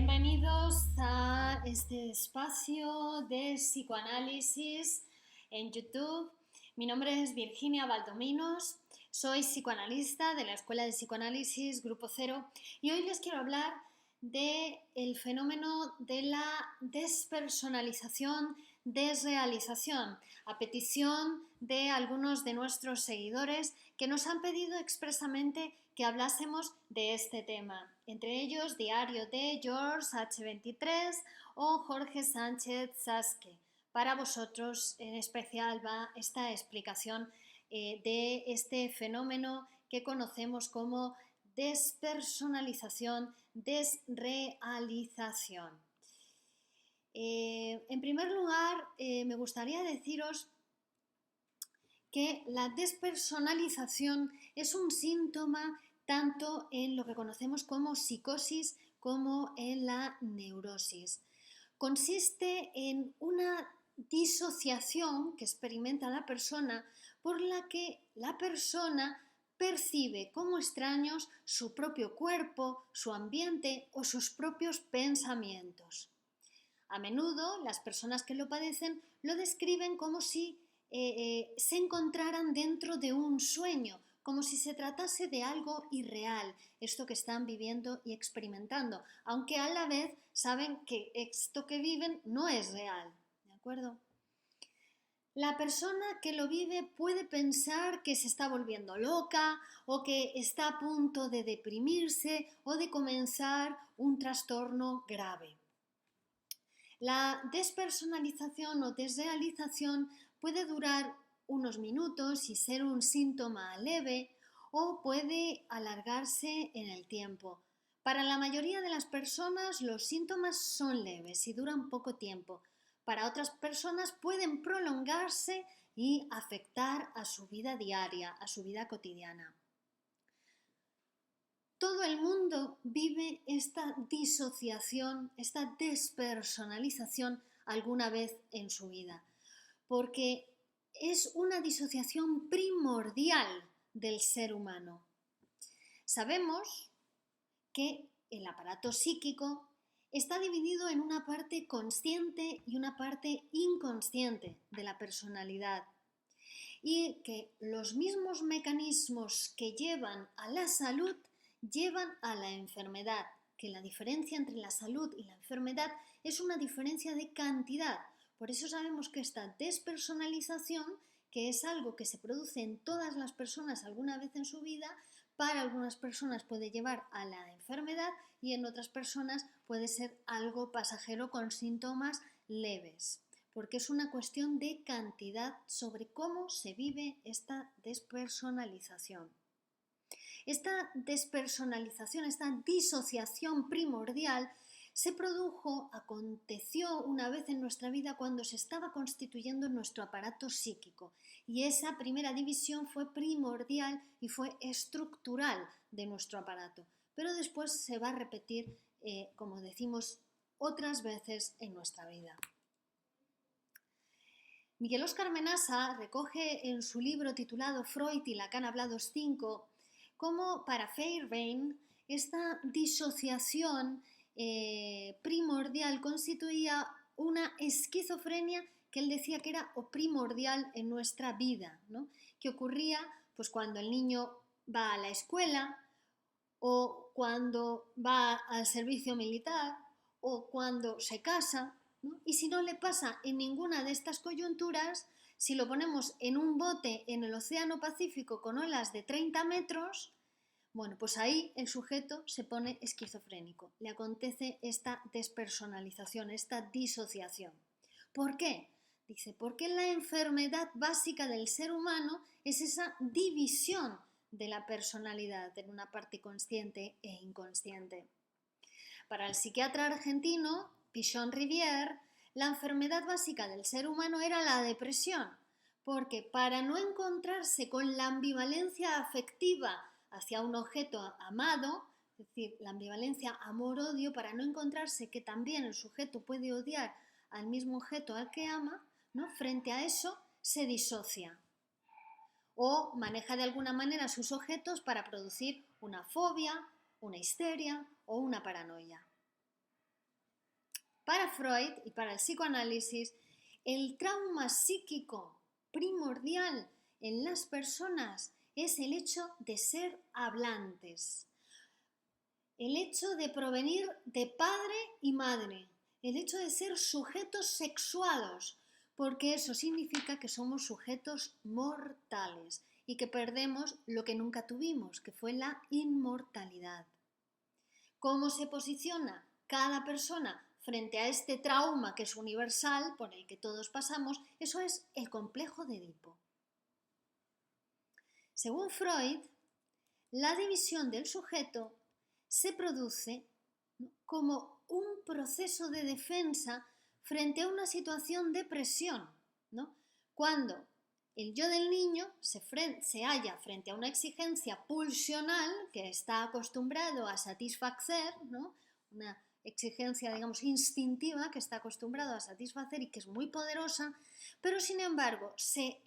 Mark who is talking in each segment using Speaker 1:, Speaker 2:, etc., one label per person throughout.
Speaker 1: Bienvenidos a este espacio de psicoanálisis en YouTube. Mi nombre es Virginia Valdominos, soy psicoanalista de la Escuela de Psicoanálisis Grupo Cero y hoy les quiero hablar del fenómeno de la despersonalización, desrealización, a petición de algunos de nuestros seguidores que nos han pedido expresamente que hablásemos de este tema, entre ellos Diario de George H23 o Jorge Sánchez Sasque. Para vosotros en especial va esta explicación de este fenómeno que conocemos como despersonalización, desrealización. En primer lugar, me gustaría deciros que la despersonalización es un síntoma tanto en lo que conocemos como psicosis como en la neurosis. Consiste en una disociación que experimenta la persona por la que la persona percibe como extraños su propio cuerpo, su ambiente o sus propios pensamientos. A menudo las personas que lo padecen lo describen como si se encontraran dentro de un sueño, como si se tratase de algo irreal, esto que están viviendo y experimentando, aunque a la vez saben que esto que viven no es real, ¿de acuerdo? La persona que lo vive puede pensar que se está volviendo loca o que está a punto de deprimirse o de comenzar un trastorno grave. La despersonalización o desrealización puede durar unos minutos y ser un síntoma leve o puede alargarse en el tiempo. Para la mayoría de las personas los síntomas son leves y duran poco tiempo. Para otras personas pueden prolongarse y afectar a su vida diaria, a su vida cotidiana. Todo el mundo vive esta disociación, esta despersonalización alguna vez en su vida, porque es una disociación primordial del ser humano. Sabemos que el aparato psíquico está dividido en una parte consciente y una parte inconsciente de la personalidad y que los mismos mecanismos que llevan a la salud llevan a la enfermedad, que la diferencia entre la salud y la enfermedad es una diferencia de cantidad. Por eso sabemos que esta despersonalización, que es algo que se produce en todas las personas alguna vez en su vida, para algunas personas puede llevar a la enfermedad y en otras personas puede ser algo pasajero con síntomas leves, porque es una cuestión de cantidad sobre cómo se vive esta despersonalización. Esta despersonalización, esta disociación primordial aconteció una vez en nuestra vida cuando se estaba constituyendo nuestro aparato psíquico y esa primera división fue primordial y fue estructural de nuestro aparato, pero después se va a repetir, como decimos, otras veces en nuestra vida. Miguel Óscar Menasa recoge en su libro titulado Freud y Lacan hablados 5 como para Feyerabend esta disociación primordial constituía una esquizofrenia que él decía que era primordial en nuestra vida, ¿no? Que ocurría pues, cuando el niño va a la escuela o cuando va al servicio militar o cuando se casa, ¿no? Y si no le pasa en ninguna de estas coyunturas, si lo ponemos en un bote en el Océano Pacífico con olas de 30 metros, bueno, pues ahí el sujeto se pone esquizofrénico, le acontece esta despersonalización, esta disociación. ¿Por qué? Dice, porque la enfermedad básica del ser humano es esa división de la personalidad en una parte consciente e inconsciente. Para el psiquiatra argentino Pichon Rivière, la enfermedad básica del ser humano era la depresión, porque para no encontrarse con la ambivalencia afectiva hacia un objeto amado, es decir, la ambivalencia amor-odio, para no encontrarse que también el sujeto puede odiar al mismo objeto al que ama, ¿no? Frente a eso se disocia o maneja de alguna manera sus objetos para producir una fobia, una histeria o una paranoia. Para Freud y para el psicoanálisis, el trauma psíquico primordial en las personas es el hecho de ser hablantes, el hecho de provenir de padre y madre, el hecho de ser sujetos sexuados, porque eso significa que somos sujetos mortales y que perdemos lo que nunca tuvimos, que fue la inmortalidad. ¿Cómo se posiciona cada persona frente a este trauma que es universal, por el que todos pasamos? Eso es el complejo de Edipo. Según Freud, la división del sujeto se produce como un proceso de defensa frente a una situación de presión, ¿no? Cuando el yo del niño se halla frente a una exigencia pulsional que está acostumbrado a satisfacer, ¿no? Una exigencia, digamos, instintiva que está acostumbrado a satisfacer y que es muy poderosa, pero sin embargo se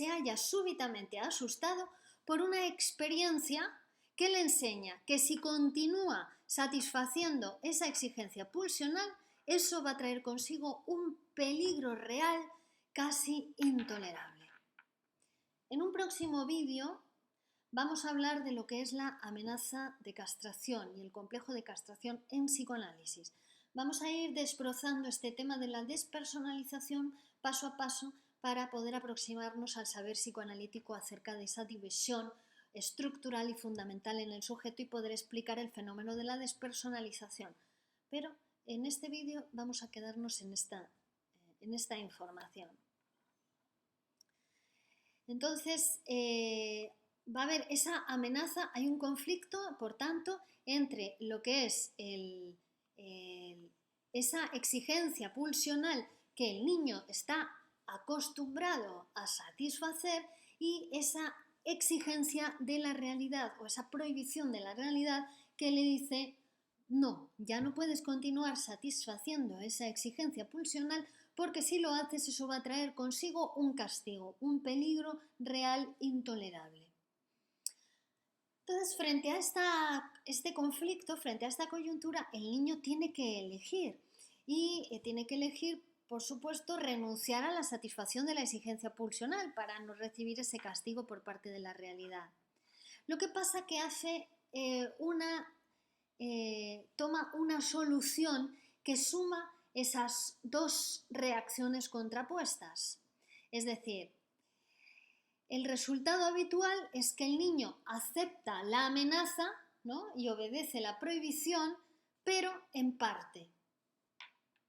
Speaker 1: halla súbitamente asustado por una experiencia que le enseña que si continúa satisfaciendo esa exigencia pulsional, eso va a traer consigo un peligro real casi intolerable. En un próximo vídeo vamos a hablar de lo que es la amenaza de castración y el complejo de castración en psicoanálisis. Vamos a ir desbrozando este tema de la despersonalización paso a paso para poder aproximarnos al saber psicoanalítico acerca de esa división estructural y fundamental en el sujeto y poder explicar el fenómeno de la despersonalización. Pero en este vídeo vamos a quedarnos en esta información. Entonces, va a haber esa amenaza, hay un conflicto, por tanto, entre lo que es esa exigencia pulsional que el niño está acostumbrado a satisfacer y esa exigencia de la realidad o esa prohibición de la realidad que le dice no, ya no puedes continuar satisfaciendo esa exigencia pulsional porque si lo haces eso va a traer consigo un castigo, un peligro real intolerable. Entonces, frente a este conflicto, frente a esta coyuntura, el niño tiene que elegir y tiene que elegir, por supuesto, renunciar a la satisfacción de la exigencia pulsional para no recibir ese castigo por parte de la realidad. Lo que pasa que hace toma una solución que suma esas dos reacciones contrapuestas. Es decir, el resultado habitual es que el niño acepta la amenaza, ¿no? Y obedece la prohibición, pero en parte,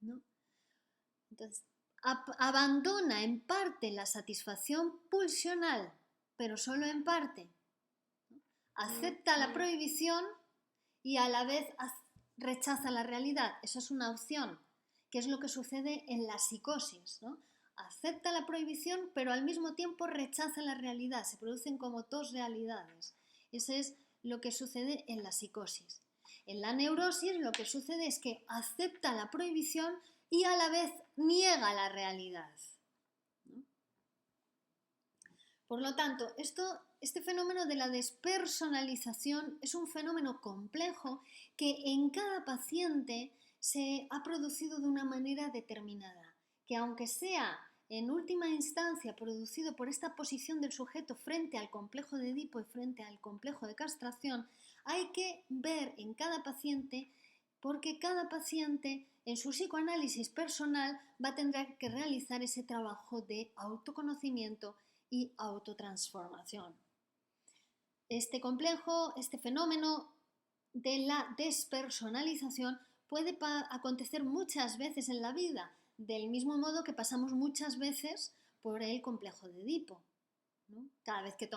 Speaker 1: ¿no? Entonces, abandona en parte la satisfacción pulsional, pero solo en parte. Acepta la prohibición y a la vez rechaza la realidad. Esa es una opción, que es lo que sucede en la psicosis, ¿no? Acepta la prohibición, pero al mismo tiempo rechaza la realidad. Se producen como dos realidades. Eso es lo que sucede en la psicosis. En la neurosis lo que sucede es que acepta la prohibición y a la vez niega la realidad, ¿no? Por lo tanto, este fenómeno de la despersonalización es un fenómeno complejo que en cada paciente se ha producido de una manera determinada, que aunque sea en última instancia producido por esta posición del sujeto frente al complejo de Edipo y frente al complejo de castración, hay que ver en cada paciente porque cada paciente en su psicoanálisis personal va a tener que realizar ese trabajo de autoconocimiento y autotransformación. Este complejo, este fenómeno de la despersonalización puede acontecer muchas veces en la vida, del mismo modo que pasamos muchas veces por el complejo de Edipo, ¿no? Cada vez que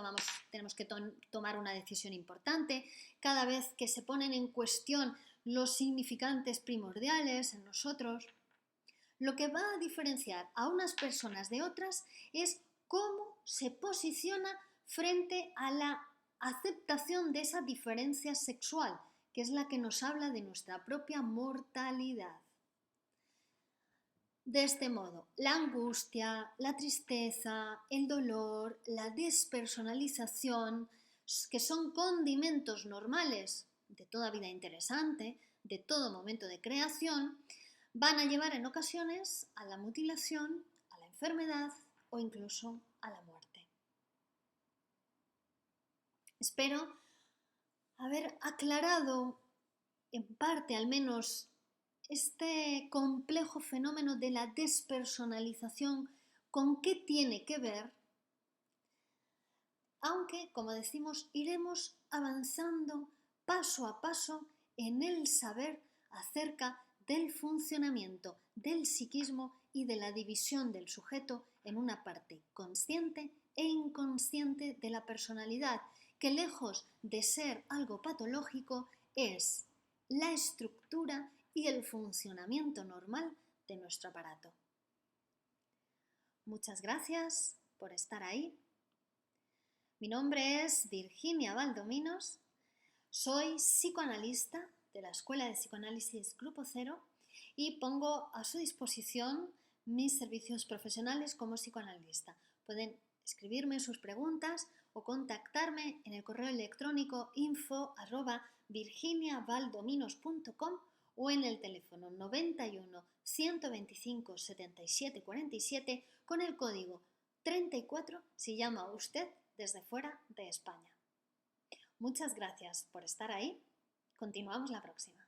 Speaker 1: tenemos que tomar una decisión importante, cada vez que se ponen en cuestión los significantes primordiales en nosotros, lo que va a diferenciar a unas personas de otras es cómo se posiciona frente a la aceptación de esa diferencia sexual, que es la que nos habla de nuestra propia mortalidad. De este modo, la angustia, la tristeza, el dolor, la despersonalización, que son condimentos normales de toda vida interesante, de todo momento de creación, van a llevar en ocasiones a la mutilación, a la enfermedad o incluso a la muerte. Espero haber aclarado en parte al menos este complejo fenómeno de la despersonalización, con qué tiene que ver, aunque, como decimos, iremos avanzando paso a paso en el saber acerca del funcionamiento del psiquismo y de la división del sujeto en una parte consciente e inconsciente de la personalidad, que lejos de ser algo patológico es la estructura y el funcionamiento normal de nuestro aparato. Muchas gracias por estar ahí. Mi nombre es Virginia Valdominos, soy psicoanalista de la Escuela de Psicoanálisis Grupo Cero y pongo a su disposición mis servicios profesionales como psicoanalista. Pueden escribirme sus preguntas o contactarme en el correo electrónico info@virginiavaldominos.com o en el teléfono 91 125 77 47 con el código 34 si llama usted desde fuera de España. Muchas gracias por estar ahí. Continuamos la próxima.